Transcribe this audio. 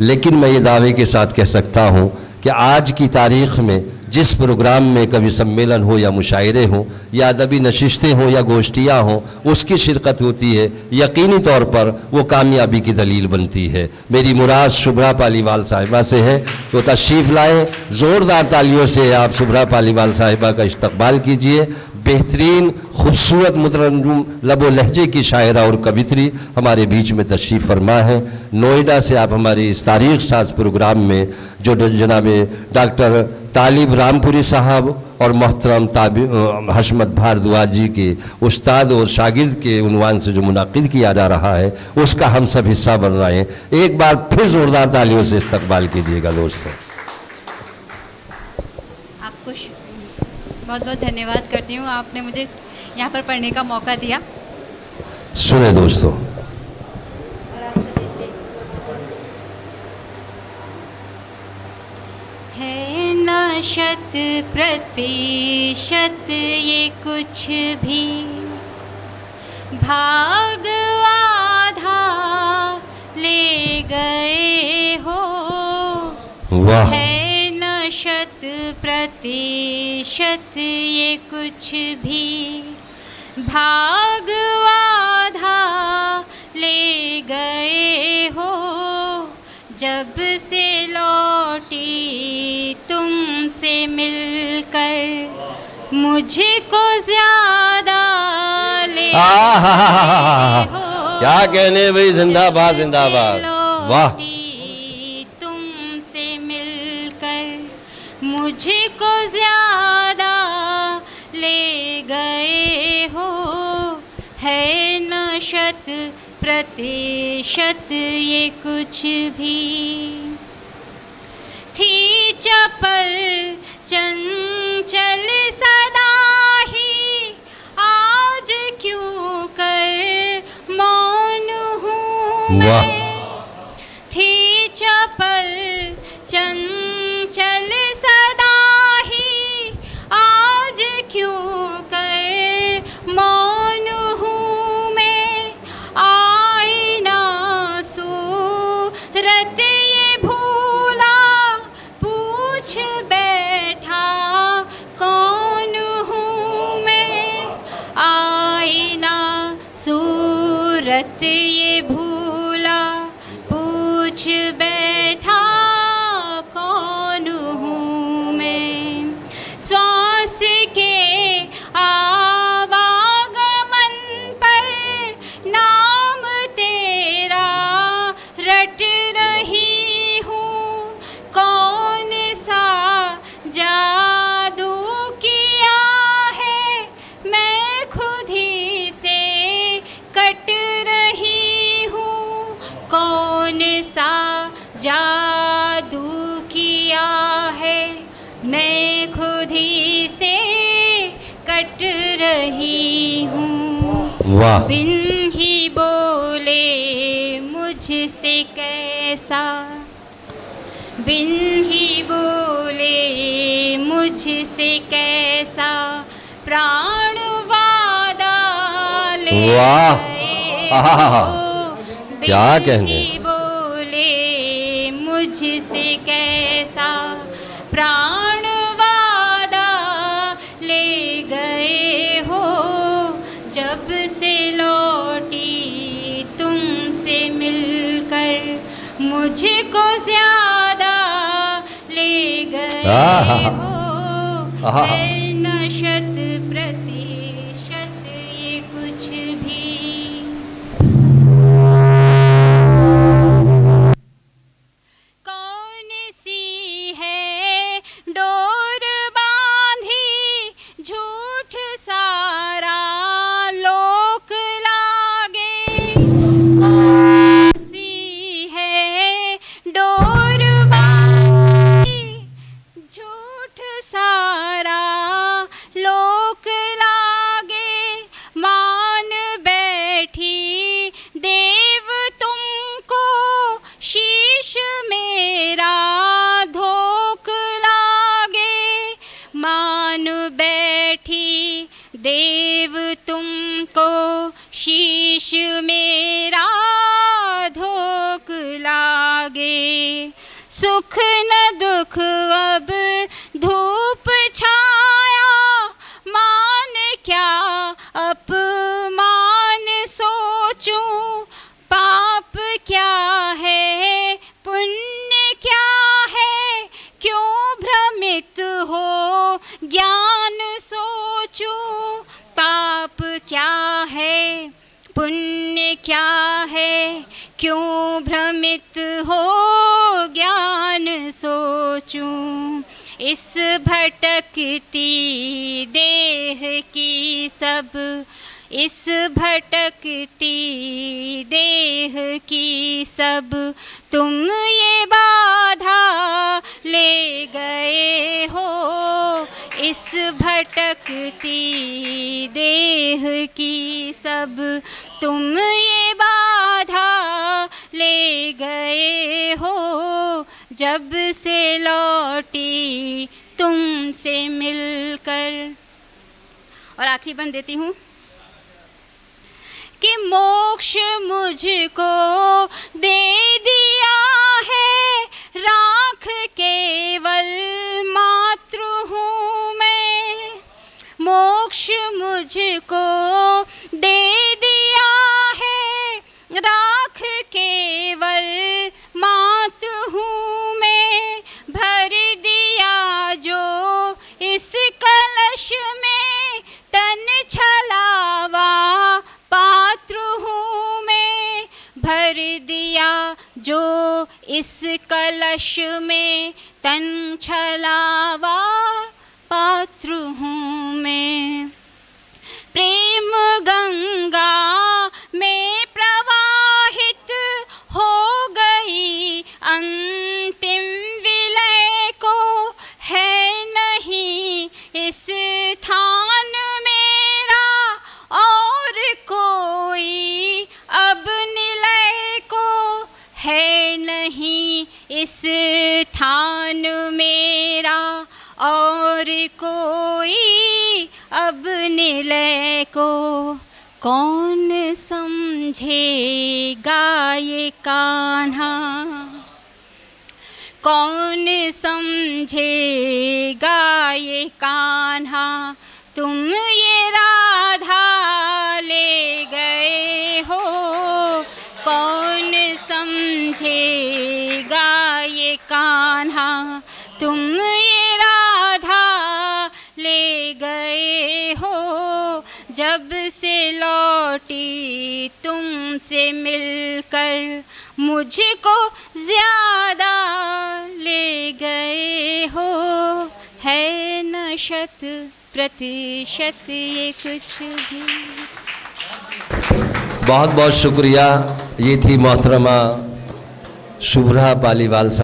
लेकिन मैं ये दावे के साथ कह सकता हूँ कि आज की तारीख़ में जिस प्रोग्राम में कवि सम्मेलन हो या मुशायरे हों या अदबी नशिस्तें हों या गोष्ठियाँ हों, उसकी शिरकत होती है, यकीनी तौर पर वो कामयाबी की दलील बनती है। मेरी मुराद शुभ्रा पालीवाल साहिबा से है, तो तशरीफ़ लाएँ, ज़ोरदार तालियों से आप शुभ्रा पालीवाल साहिबा का इस्तकबाल कीजिए। बेहतरीन खूबसूरत मुतरन्नुम लबो लहजे की शायरा और कवित्री हमारे बीच में तशरीफ़ फरमा है। नोएडा से आप हमारे इस तारीख़ साज प्रोग्राम में जो जनाब डॉक्टर तालिब रामपुरी साहब और मोहतरम हशमत भारद्वाज जी के उस्ताद और शागिर्द के उन्वान से जो मुनाकिद किया जा रहा है, उसका हम सब हिस्सा बन रहे हैं। एक बार फिर ज़ोरदार तालियों से इस्तकबाल कीजिएगा दोस्तों। आपको बहुत बहुत धन्यवाद करती हूँ, आपने मुझे यहाँ पर पढ़ने का मौका दिया। सुने दोस्तों, है न शत प्रतिशत ये कुछ भी, भाग आधा ले गए हो। वाह। है न शत प्रतिशत ये कुछ भी, भाग आधा ले गए हो। जब से लौटी तुमसे मिलकर, मुझको ज्यादा ले हो। क्या कहने भाई, जिंदाबाद जिंदाबाद। वाह। तुमसे मिलकर मुझको ज्यादा ले गए हो। है न शत प्रतिशत ये कुछ भी, थी चपल चंचल सदा ही, आज क्यों कर मौन हूँ मैं। थी चपल चंचल सदा ही, आज क्यों कर मौन हूँ मैं। आईना सूरत ये भूला, पूछ बैठा कौन हूँ मैं। आईना सूरत ये भूला, पूछ बैठा कौन हूँ मैं। श्वास के आवागमन पर नाम तेरा रट रही हूँ। कौन सा जादू किया है, मैं खुद ही से कट रही हूँ। कौन सा जादू किया है, मैं खुद ही से कट रही हूँ। वाह। बिन ही बोले मुझसे कैसा, बिन ही बोले मुझसे कैसा, प्राण वादा ले वाह। गए आहा। हो। क्या बिन कहने। ही बोले मुझसे कैसा, प्राण वादा ले गए हो। जब से लौटी तुमसे मिलकर, मुझको ज्यादा ले गए हो। है न शत प्रतिशत ये कुछ भी। कौन सी है डोर बांधी, झूठ सारा लोक लागे। कौन सी है डोर बांधी, झूठ सारा लोक लागे। मान बैठी देव तुमको, शीश मेरा धोख लागे। मान बैठी देव तुमको, शीश मेरा धोख लागे। सुख न दुख अब धूप छाया, मान क्या अपमान सोचूं, पाप क्या है पुण्य क्या है, क्यों भ्रमित हो ज्ञान सोचूं, पाप क्या है पुण्य क्या है, क्यों भ्रमित हो ज्ञान सोचूं। इस भटकती देह की सब, इस भटकती देह की सब तुम ये बाधा ले गए हो, इस भटकती देह की सब तुम ये बाधा ले गए हो, जब से लौटी तुमसे मिलकर। और आखिरी बंद देती हूँ कि मोक्ष मुझको दे दिया है, राख केवल मात्र हूँ मैं, मोक्ष मुझको दे दिया है, राख केवल मात्र हूँ मैं, भर दिया जो इस कलश में तन छलावा पात्र हूँ मैं, भर दिया जो इस कलश में तन छलावा पात्र हूँ मैं। प्रेम गंगा में प्रवाहित हो गई अंतिम विलय को, है नहीं इस स्थान मेरा और कोई अब निलय को, है नहीं इस स्थान मेरा और कोई अब निलय को। कौन समझेगा ये कान्हा, कौन समझेगा ये कान्हा, तुम ये राधा ले गए हो, कौन समझेगा ये कान्हा, तुम ये राधा ले गए हो, जब से लौटी तुमसे मिलकर मुझको ज़्यादा ले गए हो, है न शत प्रतिशत ये कुछ भी। बहुत बहुत शुक्रिया। ये थी मोहतरमा शुभ्रा पालीवाल साहब।